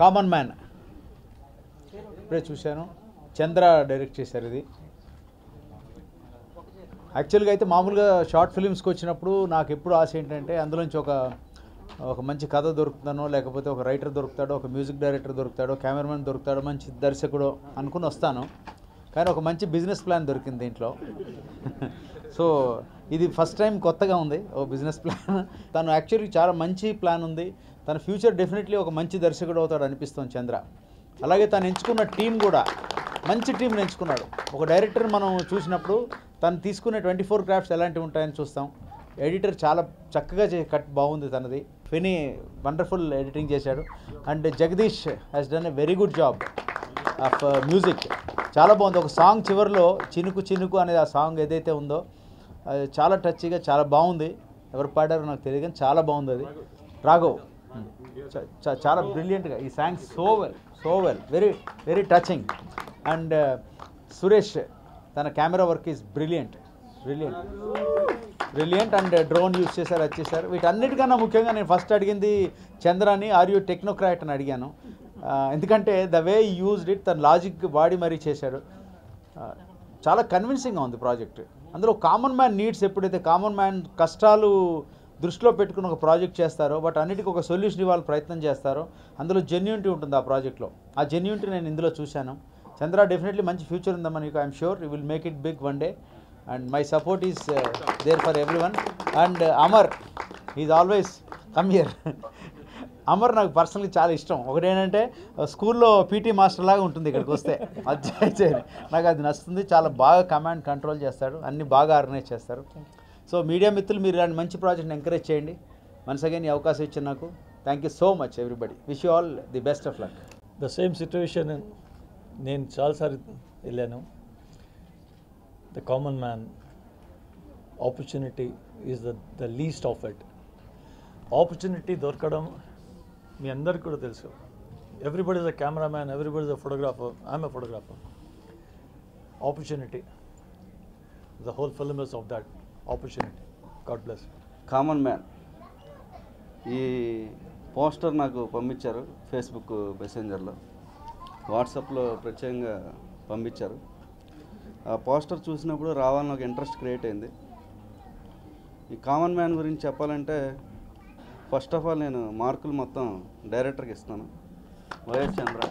Common man ఇప్పుడే చూశాను. చంద్ర direct చేశారు ఇది. యాక్చువల్గా అయితే మామూలుగా షార్ట్ ఫిలిమ్స్కి వచ్చినప్పుడు నాకు ఎప్పుడు ఆశ ఏంటంటే అందులోంచి ఒక మంచి కథ దొరుకుతానో, లేకపోతే ఒక రైటర్ దొరుకుతాడో, ఒక మ్యూజిక్ డైరెక్టర్ దొరుకుతాడో, కెమెరామెన్ దొరుకుతాడో, మంచి దర్శకుడు అనుకుని వస్తాను. కానీ ఒక మంచి బిజినెస్ ప్లాన్ దొరికింది దీంట్లో. సో ఇది ఫస్ట్ టైం కొత్తగా ఉంది ఓ బిజినెస్ ప్లాన్. తను యాక్చువల్లీ చాలా మంచి ప్లాన్ ఉంది. తన ఫ్యూచర్ డెఫినెట్లీ ఒక మంచి దర్శకుడు అవుతాడు అనిపిస్తుంది చంద్ర. అలాగే తను ఎంచుకున్న టీం కూడా మంచి టీంని ఎంచుకున్నాడు. ఒక డైరెక్టర్ మనం చూసినప్పుడు తను తీసుకునే 24 క్రాఫ్ట్స్ ఎలాంటివి ఉంటాయని చూస్తాం. ఎడిటర్ చాలా చక్కగా కట్ బాగుంది తనది. ఫెనీ వండర్ఫుల్ ఎడిటింగ్ చేశాడు. And Jagadish has done a very good job of music. చాలా బాగుంది. ఒక సాంగ్ చివరిలో చినుకు చినుకు అనేది ఆ సాంగ్ ఏదైతే ఉందో అది చాలా టచ్గా చాలా బాగుంది. ఎవరు పాడారో నాకు తెలియదు కానీ చాలా బాగుంది అది. రాఘవ్ చాలా బ్రిలియంట్గా ఈ song so well very very touching. And Suresh తన camera work is brilliant. And drone use చేశారు, వచ్చేసారు. వీటన్నిటికన్నా ముఖ్యంగా నేను ఫస్ట్ అడిగింది చంద్రాని, ఆర్ యూ టెక్నోక్రాట్ అని అడిగాను. ఎందుకంటే ద వే యూజ్డ్ ఇట్, తన లాజిక్ వాడి మరీ చేశాడు. చాలా కన్విన్సింగ్గా ఉంది ప్రాజెక్ట్. అందులో కామన్ మ్యాన్ నీడ్స్, ఎప్పుడైతే కామన్ మ్యాన్ కష్టాలు దృష్టిలో పెట్టుకుని ఒక ప్రాజెక్ట్ చేస్తారో, బట్ అన్నిటికీ ఒక సొల్యూషన్ ఇవ్వాలి ప్రయత్నం చేస్తారో, అందులో జెన్యూనిటీ ఉంటుంది ఆ ప్రాజెక్ట్లో. ఆ జెన్యూనిటీ నేను ఇందులో చూశాను. చంద్ర డెఫినెట్లీ మంచి ఫ్యూచర్ ఉందమ్మా నీకు. I'm sure you will make it big one day. And my support is there for everyone. And Amar is always come here. Amar నాకు పర్సనల్గా చాలా ఇష్టం. ఒకటేంటంటే స్కూల్లో పీటీ మాస్టర్ లాగా ఉంటుంది ఇక్కడికి వస్తే. అది నాకు అది నచ్చుతుంది. చాలా బాగా కమాండ్ కంట్రోల్ చేస్తాడు, అన్ని బాగా ఆర్గనైజ్ చేస్తారు. సో మీడియా మిత్రులు మీరు ఇలాంటి మంచి ప్రాజెక్ట్ని ఎంకరేజ్ చేయండి. వన్స్ అగైన్ ఈ అవకాశం ఇచ్చిన నాకు thank you so much everybody. Wish you all the best of luck. The same situation నేను చాలాసార్లు వెళ్ళాను. The common man opportunity is the least of it. Opportunity దొరకడం మీ అందరికి కూడా తెలుసు. Everybody is a cameraman, everybody is a photographer. I'm a photographer. Opportunity, the whole film is of that opportunity. God bless. Common man ఈ poster నాకు పంపించారు Facebook మెసెంజర్లో, వాట్సాప్లో ప్రత్యేకంగా పంపించారు. ఆ పోస్టర్ చూసినప్పుడు రావాలని ఒక ఇంట్రెస్ట్ క్రియేట్ అయింది. ఈ కామన్ మ్యాన్ గురించి చెప్పాలంటే ఫస్ట్ ఆఫ్ ఆల్ నేను మార్కులు మొత్తం డైరెక్టర్కి ఇస్తాను, వైఎస్ చంద్ర.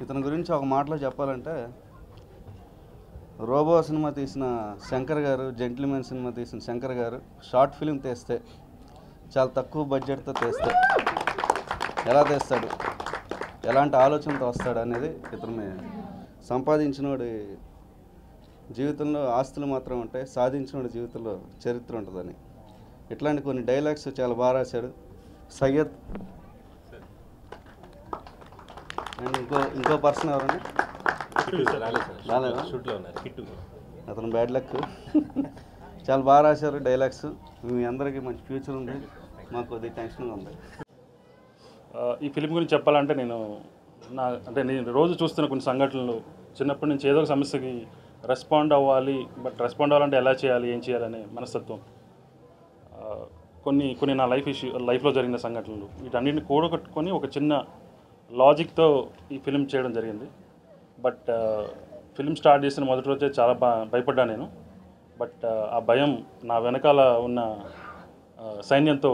ఇతని గురించి ఒక మాటలో చెప్పాలంటే, రోబో సినిమా తీసిన శంకర్ గారు, జెంటిల్మెన్ సినిమా తీసిన శంకర్ గారు షార్ట్ ఫిలిం తీస్తే, చాలా తక్కువ బడ్జెట్తో తీస్తే ఎలా తీస్తాడు, ఎలాంటి ఆలోచనతో వస్తాడు అనేది ఇతను సంపాదించినోడి జీవితంలో ఆస్తులు మాత్రం ఉంటాయి, సాధించినోడి జీవితంలో చరిత్ర ఉంటుందని. ఇట్లాంటి కొన్ని డైలాగ్స్ చాలా బాగా రాశాడు సయ్యద్. అండ్ ఇంకో పర్సన్ ఎవరండి రాలేదా? అతను బ్యాడ్ లక్. చాలా బాగా రాశారు డైలాగ్స్. మీ అందరికీ మంచి ఫ్యూచర్ ఉంది, మాకు కొద్దిగా టెన్షన్గా ఉంది. ఈ ఫిలిం గురించి చెప్పాలంటే నేను రోజు చూస్తున్న కొన్ని సంఘటనలు, చిన్నప్పటి నుంచి ఏదో ఒక సమస్యకి రెస్పాండ్ అవ్వాలి, బట్ రెస్పాండ్ అవ్వాలంటే ఎలా చేయాలి, ఏం చేయాలనే మనస్తత్వం, కొన్ని నా లైఫ్లో జరిగిన సంఘటనలు, వీటన్నిటిని కూడగట్టుకొని ఒక చిన్న లాజిక్తో ఈ ఫిలిం చేయడం జరిగింది. బట్ ఫిలిం స్టార్ట్ చేసిన మొదటి రోజే చాలా భయపడ్డా నేను. బట్ ఆ భయం నా వెనకాల ఉన్న సైన్యంతో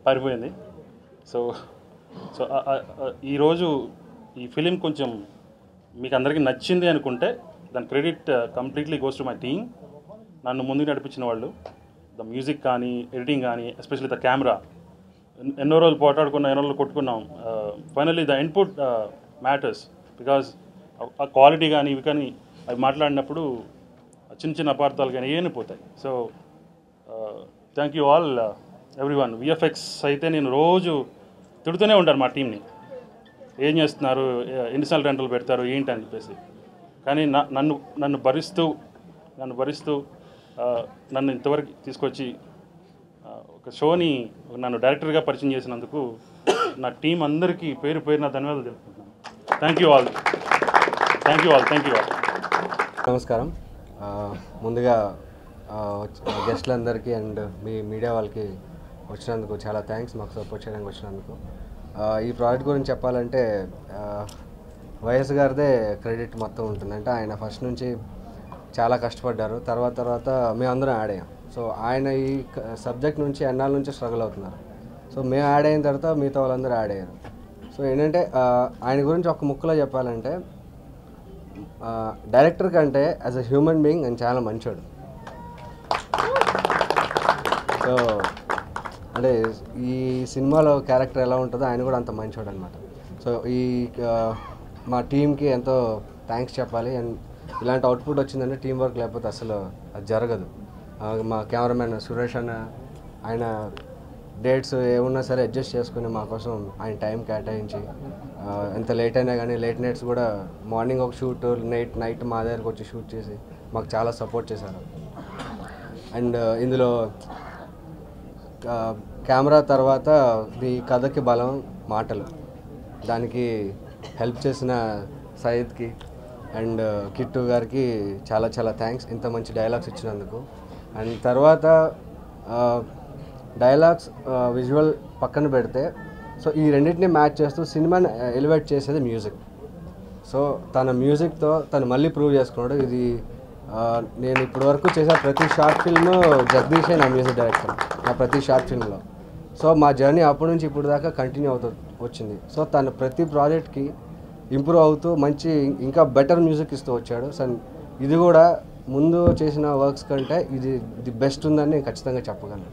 పారిపోయింది. సో ఈరోజు ఈ ఫిలిం కొంచెం మీకు అందరికీ నచ్చింది అనుకుంటే దాని credit completely goes to my team. నన్ను ముందుకు నడిపించిన వాళ్ళు, ద మ్యూజిక్ కానీ, ఎడిటింగ్ కానీ, ఎస్పెషల్లీ ద కెమెరా. ఎన్నో రోజులు పోటాడుకున్నాం, ఎన్నో రోజులు కొట్టుకున్నాం. Finally the input matters, because ఆ క్వాలిటీ కానీ ఇవి కానీ అవి మాట్లాడినప్పుడు చిన్న చిన్న అపార్థాలు కానీ ఏమి పోతాయి. So thank you all every one. VFX అయితే నేను రోజు తిడుతూనే ఉంటాను మా టీంని, ఏం చేస్తున్నారు, ఎన్నిసార్లు రెంటలు పెడతారు ఏంటి అని చెప్పేసి. కానీ నన్ను భరిస్తూ నన్ను ఇంతవరకు తీసుకొచ్చి ఒక షోని నన్ను డైరెక్టర్గా పరిచయం చేసినందుకు నా టీం అందరికీ పేరు పేరున ధన్యవాదాలు తెలుపుకుంటున్నాను. Thank you all. నమస్కారం. ముందుగా గెస్ట్లందరికీ అండ్ మీ మీడియా వాళ్ళకి వచ్చినందుకు చాలా థ్యాంక్స్, మాకు సపోర్ట్ చేయడానికి వచ్చినందుకు. ఈ ప్రాజెక్ట్ గురించి చెప్పాలంటే వైఎస్ గారిదే క్రెడిట్ మొత్తం ఉంటుంది. అంటే ఆయన ఫస్ట్ నుంచి చాలా కష్టపడ్డారు, తర్వాత మేమందరం యాడ్ అయ్యాం. సో ఆయన ఈ సబ్జెక్ట్ నుంచి ఎన్నాళ్ళ నుంచి స్ట్రగుల్ అవుతున్నారు. సో మేము యాడ్ అయిన తర్వాత మిగతా వాళ్ళందరూ యాడ్ అయ్యారు. సో ఏంటంటే ఆయన గురించి ఒక ముక్కలో చెప్పాలంటే డైరెక్టర్ కంటే యాజ్ అ హ్యూమన్ బీయింగ్ ఆయన చాలా మంచోడు. సో అంటే ఈ సినిమాలో క్యారెక్టర్ ఎలా ఉంటుందో ఆయన కూడా అంత మంచోడు అనమాట. సో ఈ మా టీంకి ఎంతో థ్యాంక్స్ చెప్పాలి. అండ్ ఇలాంటి అవుట్పుట్ వచ్చిందంటే టీం వర్క్ లేకపోతే అసలు అది జరగదు. మా కెమెరామెన్ సురేష్ అన్న ఆయన డేట్స్ ఏమున్నా సరే అడ్జస్ట్ చేసుకుని మా కోసం ఆయన టైం కేటాయించి ఎంత లేట్ అయినా కానీ లేట్ నైట్స్ కూడా మార్నింగ్ ఒక షూట్ నైట్ మా దగ్గరకు వచ్చి షూట్ చేసి మాకు చాలా సపోర్ట్ చేశారు. అండ్ ఇందులో కెమెరా తర్వాత ఈ కథకి బలం మాటలు, దానికి హెల్ప్ చేసిన సయీద్కి అండ్ కిట్టు గారికి చాలా చాలా థ్యాంక్స్ ఇంత మంచి డైలాగ్స్ ఇచ్చినందుకు. అండ్ తర్వాత డైలాగ్స్ విజువల్ పక్కన పెడితే సో ఈ రెండింటిని మ్యాచ్ చేస్తూ సినిమాని ఎలివేట్ చేసేది మ్యూజిక్. సో తన మ్యూజిక్తో తను మళ్ళీ ప్రూవ్ చేసుకున్నాడు. ఇది నేను ఇప్పటి వరకు చేసే ప్రతి షార్ట్ ఫిల్మ్ జగదీషే నా మ్యూజిక్ డైరెక్టర్ నా ప్రతి షార్ట్ ఫిల్మ్లో. సో మా జర్నీ అప్పటి నుంచి ఇప్పుడు దాకా కంటిన్యూ అవుతూ వచ్చింది. సో తను ప్రతి ప్రాజెక్ట్కి ఇంప్రూవ్ అవుతూ మంచి ఇంకా బెటర్ మ్యూజిక్ ఇస్తూ వచ్చాడు. సో ఇది కూడా ముందు చేసిన వర్క్స్ కంటే ఇది ది బెస్ట్ ఉందని నేను ఖచ్చితంగా చెప్పగలను.